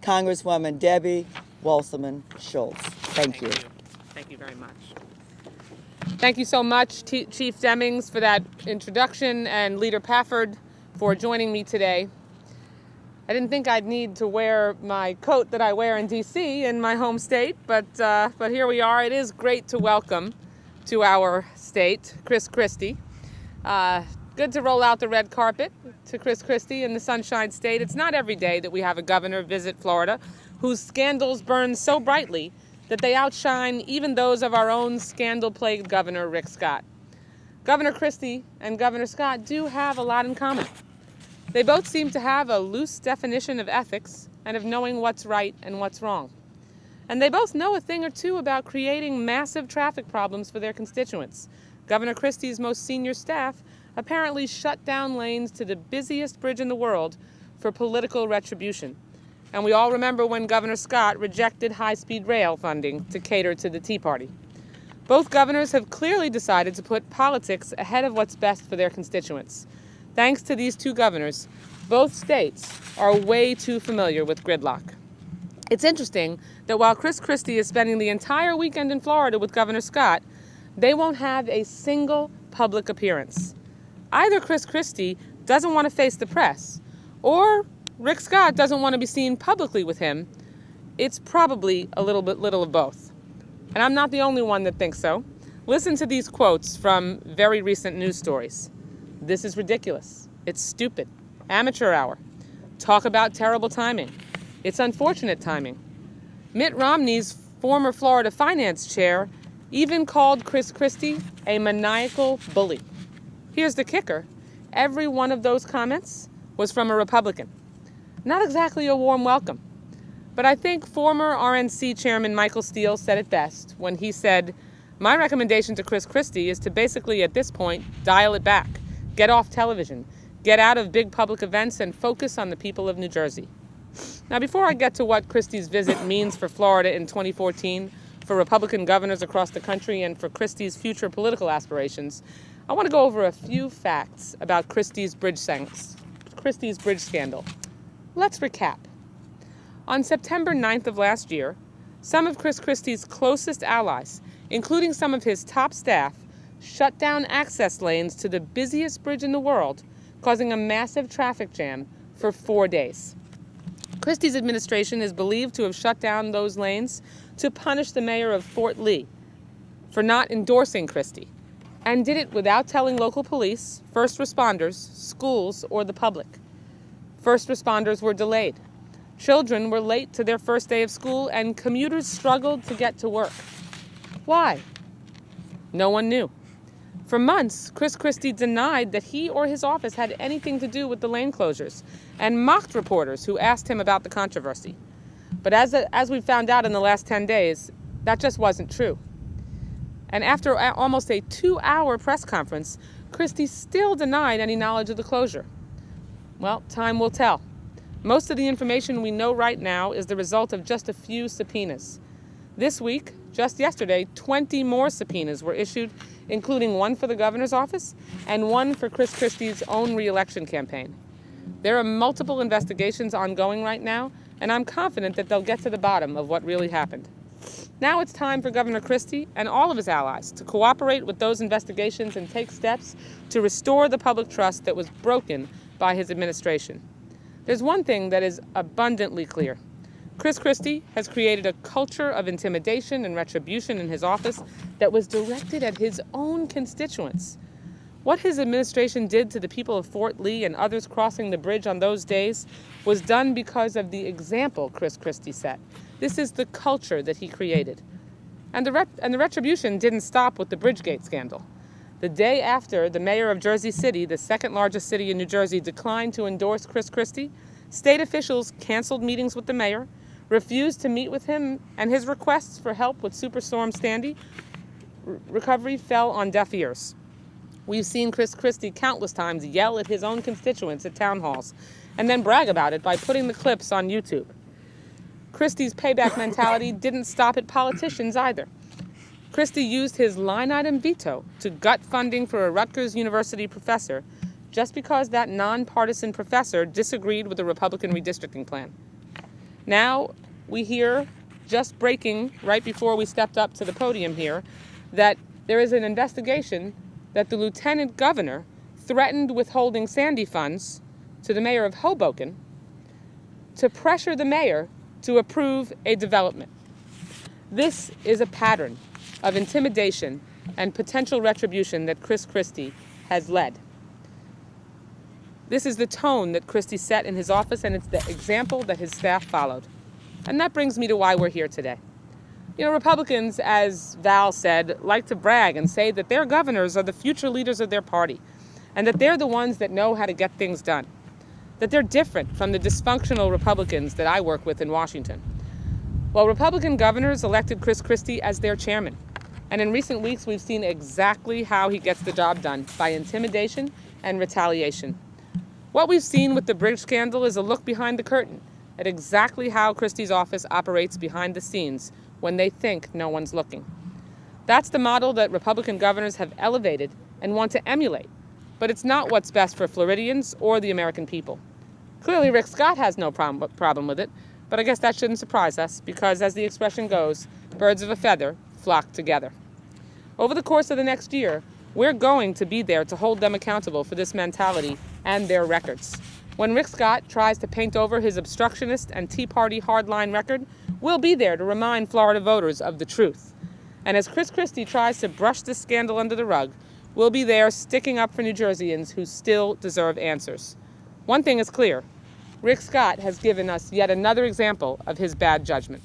Congresswoman Debbie Wasserman-Schultz. Thank you. Thank you very much. Thank you so much, Chief Demings, for that introduction, and Leader Pafford for joining me today. I didn't think I'd need to wear my coat that I wear in D.C. in my home state, but here we are. It is great to welcome to our state Chris Christie. Good to roll out the red carpet to Chris Christie in the Sunshine State. It's not every day that we have a governor visit Florida whose scandals burn so brightly that they outshine even those of our own scandal-plagued Governor Rick Scott. Governor Christie and Governor Scott do have a lot in common. They both seem to have a loose definition of ethics and of knowing what's right and what's wrong. And they both know a thing or two about creating massive traffic problems for their constituents. Governor Christie's most senior staff apparently shut down lanes to the busiest bridge in the world for political retribution. And we all remember when Governor Scott rejected high-speed rail funding to cater to the Tea Party. Both governors have clearly decided to put politics ahead of what's best for their constituents. Thanks to these two governors, both states are way too familiar with gridlock. It's interesting that while Chris Christie is spending the entire weekend in Florida with Governor Scott, they won't have a single public appearance. Either Chris Christie doesn't want to face the press, or Rick Scott doesn't want to be seen publicly with him. It's probably a little of both. And I'm not the only one that thinks so. Listen to these quotes from very recent news stories. This is ridiculous. It's stupid. Amateur hour. Talk about terrible timing. It's unfortunate timing. Mitt Romney's former Florida finance chair even called Chris Christie a maniacal bully. Here's the kicker. Every one of those comments was from a Republican. Not exactly a warm welcome. But I think former RNC Chairman Michael Steele said it best when he said, "My recommendation to Chris Christie is to basically, at this point, dial it back. Get off television. Get out of big public events and focus on the people of New Jersey." Now, before I get to what Christie's visit means for Florida in 2014, for Republican governors across the country, and for Christie's future political aspirations, I want to go over a few facts about Christie's bridge scandal. Let's recap. On September 9th of last year, some of Chris Christie's closest allies, including some of his top staff, shut down access lanes to the busiest bridge in the world, causing a massive traffic jam for 4 days. Christie's administration is believed to have shut down those lanes to punish the mayor of Fort Lee for not endorsing Christie, and did it without telling local police, first responders, schools, or the public. First responders were delayed. Children were late to their first day of school, and commuters struggled to get to work. Why? No one knew. For months, Chris Christie denied that he or his office had anything to do with the lane closures and mocked reporters who asked him about the controversy. But as we found out in the last 10 days, that just wasn't true. And after almost a 2-hour press conference, Christie still denied any knowledge of the closure. Well, time will tell. Most of the information we know right now is the result of just a few subpoenas. This week, just yesterday, 20 more subpoenas were issued, including one for the governor's office and one for Chris Christie's own re-election campaign. There are multiple investigations ongoing right now, and I'm confident that they'll get to the bottom of what really happened. Now it's time for Governor Christie and all of his allies to cooperate with those investigations and take steps to restore the public trust that was broken by his administration. There's one thing that is abundantly clear. Chris Christie has created a culture of intimidation and retribution in his office that was directed at his own constituents. What his administration did to the people of Fort Lee and others crossing the bridge on those days was done because of the example Chris Christie set. This is the culture that he created. And the retribution didn't stop with the Bridgegate scandal. The day after the mayor of Jersey City, the second largest city in New Jersey, declined to endorse Chris Christie, state officials canceled meetings with the mayor, refused to meet with him, and his requests for help with Superstorm Sandy recovery fell on deaf ears. We've seen Chris Christie countless times yell at his own constituents at town halls and then brag about it by putting the clips on YouTube. Christie's payback mentality didn't stop at politicians either. Christie used his line-item veto to gut funding for a Rutgers University professor just because that nonpartisan professor disagreed with the Republican redistricting plan. Now we hear, just breaking right before we stepped up to the podium here, that there is an investigation that the lieutenant governor threatened withholding Sandy funds to the mayor of Hoboken to pressure the mayor to approve a development. This is a pattern of intimidation and potential retribution that Chris Christie has led. This is the tone that Christie set in his office, and it's the example that his staff followed. And that brings me to why we're here today. You know, Republicans, as Val said, like to brag and say that their governors are the future leaders of their party, and that they're the ones that know how to get things done, that they're different from the dysfunctional Republicans that I work with in Washington. Well, Republican governors elected Chris Christie as their chairman, and in recent weeks we've seen exactly how he gets the job done, by intimidation and retaliation. What we've seen with the bridge scandal is a look behind the curtain at exactly how Christie's office operates behind the scenes when they think no one's looking. That's the model that Republican governors have elevated and want to emulate, but it's not what's best for Floridians or the American people. Clearly, Rick Scott has no problem with it, but I guess that shouldn't surprise us because, as the expression goes, birds of a feather flock together. Over the course of the next year, we're going to be there to hold them accountable for this mentality and their records. When Rick Scott tries to paint over his obstructionist and Tea Party hardline record, we'll be there to remind Florida voters of the truth. And as Chris Christie tries to brush this scandal under the rug, we'll be there sticking up for New Jerseyans who still deserve answers. One thing is clear: Rick Scott has given us yet another example of his bad judgment.